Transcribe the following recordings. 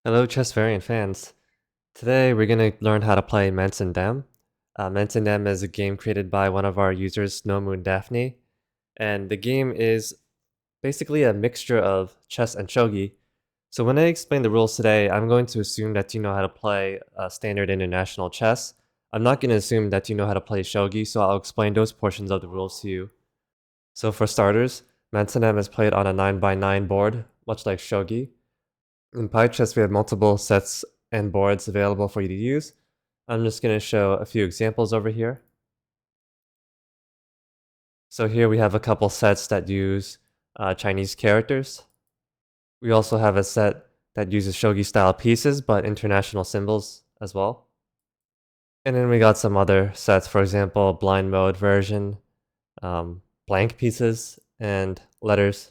Hello, chess variant fans. Today we're going to learn how to play Mansindam. Mansindam is a game created by one of our users, No Moon Daphne, and the game is basically a mixture of chess and shogi. So when I explain the rules today, I'm going to assume that you know how to play standard international chess. I'm not going to assume that you know how to play shogi, so I'll explain those portions of the rules to you. So for starters, Mansindam is played on a 9x9 board, much like shogi. In Pi Chess, we have multiple sets and boards available for you to use. I'm just going to show a few examples over here. So here we have a couple sets that use Chinese characters. We also have a set that uses shogi style pieces, but international symbols as well. And then we got some other sets, for example, blind mode version, blank pieces, and letters.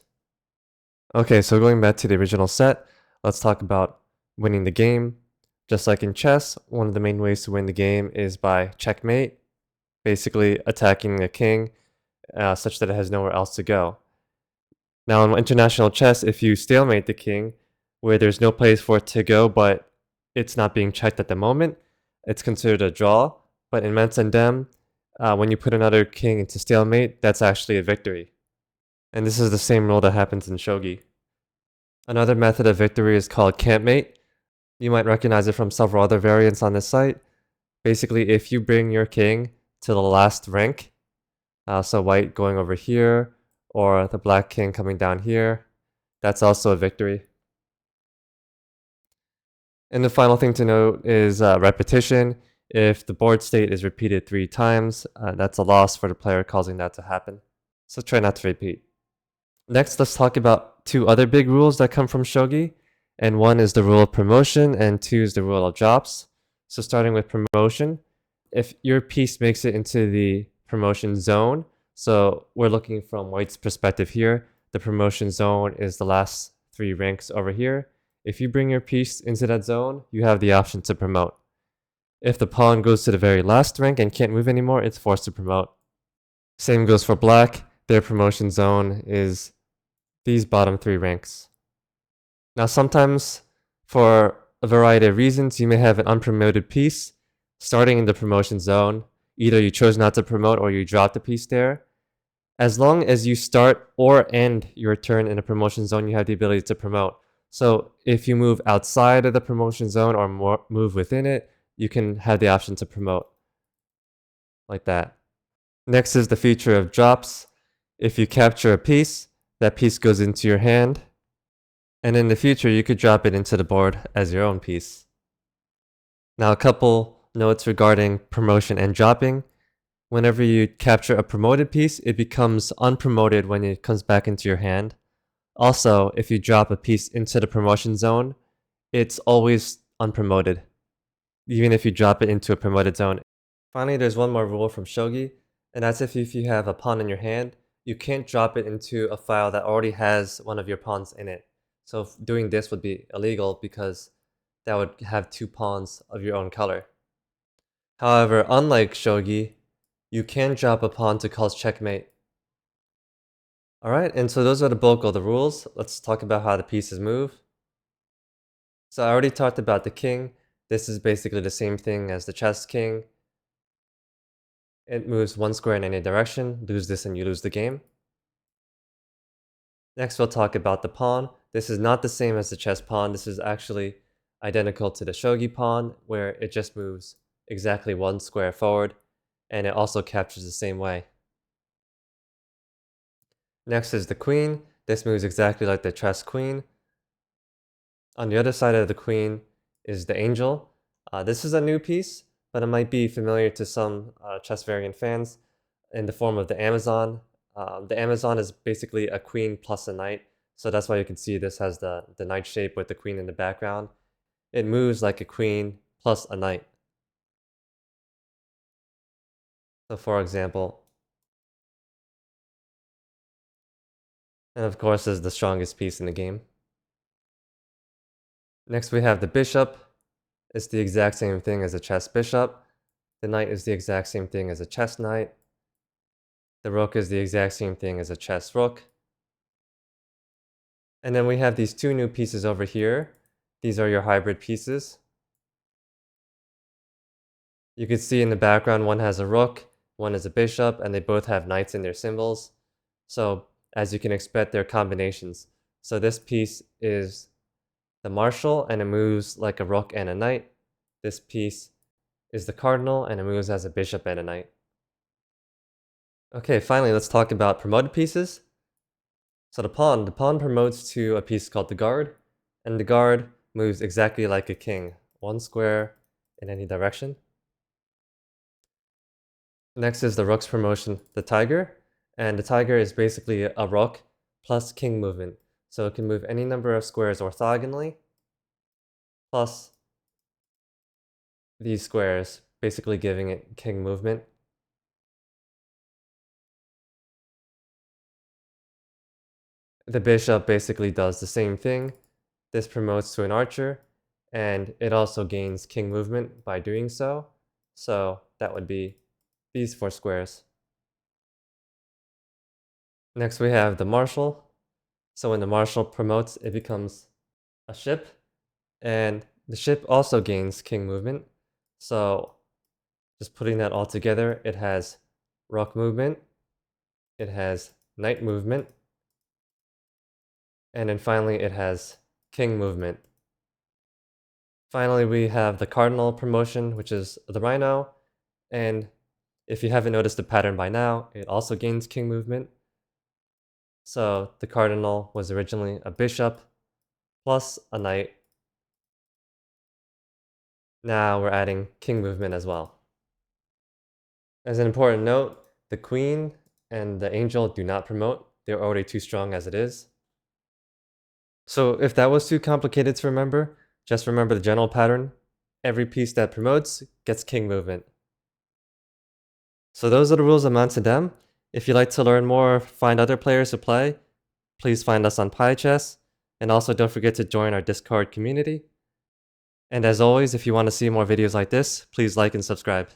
Okay, so going back to the original set, let's talk about winning the game. Just like in chess, one of the main ways to win the game is by checkmate, basically attacking the king such that it has nowhere else to go. Now in international chess, if you stalemate the king, where there's no place for it to go but it's not being checked at the moment, it's considered a draw. But in Mansindam, when you put another king into stalemate, that's actually a victory. And this is the same rule that happens in shogi. Another method of victory is called campmate. You might recognize it from several other variants on this site. Basically, if you bring your king to the last rank, so white going over here, or the black king coming down here, that's also a victory. And the final thing to note is repetition. If the board state is repeated 3 times, that's a loss for the player causing that to happen. So try not to repeat. Next, let's talk about 2 other big rules that come from shogi. And one is the rule of promotion, and 2 is the rule of drops. So starting with promotion, if your piece makes it into the promotion zone, so we're looking from white's perspective here, the promotion zone is the last 3 ranks over here. If you bring your piece into that zone, you have the option to promote. If the pawn goes to the very last rank and can't move anymore, it's forced to promote. Same goes for black. Their promotion zone is these bottom 3 ranks. Now sometimes, for a variety of reasons, you may have an unpromoted piece starting in the promotion zone. Either you chose not to promote or you dropped the piece there. As long as you start or end your turn in a promotion zone, you have the ability to promote. So if you move outside of the promotion zone or move within it, you can have the option to promote. Like that. Next is the feature of drops. If you capture a piece, that piece goes into your hand. And in the future, you could drop it into the board as your own piece. Now, a couple notes regarding promotion and dropping. Whenever you capture a promoted piece, it becomes unpromoted when it comes back into your hand. Also, if you drop a piece into the promotion zone, it's always unpromoted, even if you drop it into a promoted zone. Finally, there's one more rule from shogi, and that's if you have a pawn in your hand, you can't drop it into a file that already has one of your pawns in it. So doing this would be illegal because that would have 2 pawns of your own color. However, unlike shogi, you can drop a pawn to cause checkmate. Alright, and so those are the bulk of the rules. Let's talk about how the pieces move. So I already talked about the king. This is basically the same thing as the chess king. It moves 1 square in any direction. Lose this and you lose the game. Next, we'll talk about the pawn. This is not the same as the chess pawn. This is actually identical to the shogi pawn, where it just moves exactly 1 square forward, and it also captures the same way. Next is the queen. This moves exactly like the chess queen. On the other side of the queen is the angel. This is a new piece, but it might be familiar to some chess variant fans in the form of the Amazon. The Amazon is basically a queen plus a knight, so that's why you can see this has the knight shape with the queen in the background. It moves like a queen plus a knight. So for example, and of course is the strongest piece in the game. Next we have the bishop. It's the exact same thing as a chess bishop. The knight is the exact same thing as a chess knight. The rook is the exact same thing as a chess rook. And then we have these 2 new pieces over here. These are your hybrid pieces. You can see in the background one has a rook, one is a bishop, and they both have knights in their symbols. So as you can expect, they're combinations. So this piece is the marshal and it moves like a rook and a knight. This piece is the cardinal and it moves as a bishop and a knight. Okay, finally let's talk about promoted pieces. So the pawn promotes to a piece called the guard, and the guard moves exactly like a king, one square in any direction. Next is the rook's promotion, the tiger, and the tiger is basically a rook plus king movement. So it can move any number of squares orthogonally, plus these squares, basically giving it king movement. The bishop basically does the same thing. This promotes to an archer, and it also gains king movement by doing so. So that would be these 4 squares. Next we have the marshal. So when the marshal promotes, it becomes a ship, and the ship also gains king movement. So just putting that all together, it has rook movement, it has knight movement, and then finally it has king movement. Finally, we have the cardinal promotion, which is the rhino, and if you haven't noticed the pattern by now, it also gains king movement. So the cardinal was originally a bishop plus a knight. Now we're adding king movement as well. As an important note, the queen and the angel do not promote. They're already too strong as it is. So if that was too complicated to remember, just remember the general pattern. Every piece that promotes gets king movement. So those are the rules of Mansindam. If you'd like to learn more or find other players to play, please find us on PyChess. And also don't forget to join our Discord community. And as always, if you want to see more videos like this, please like and subscribe.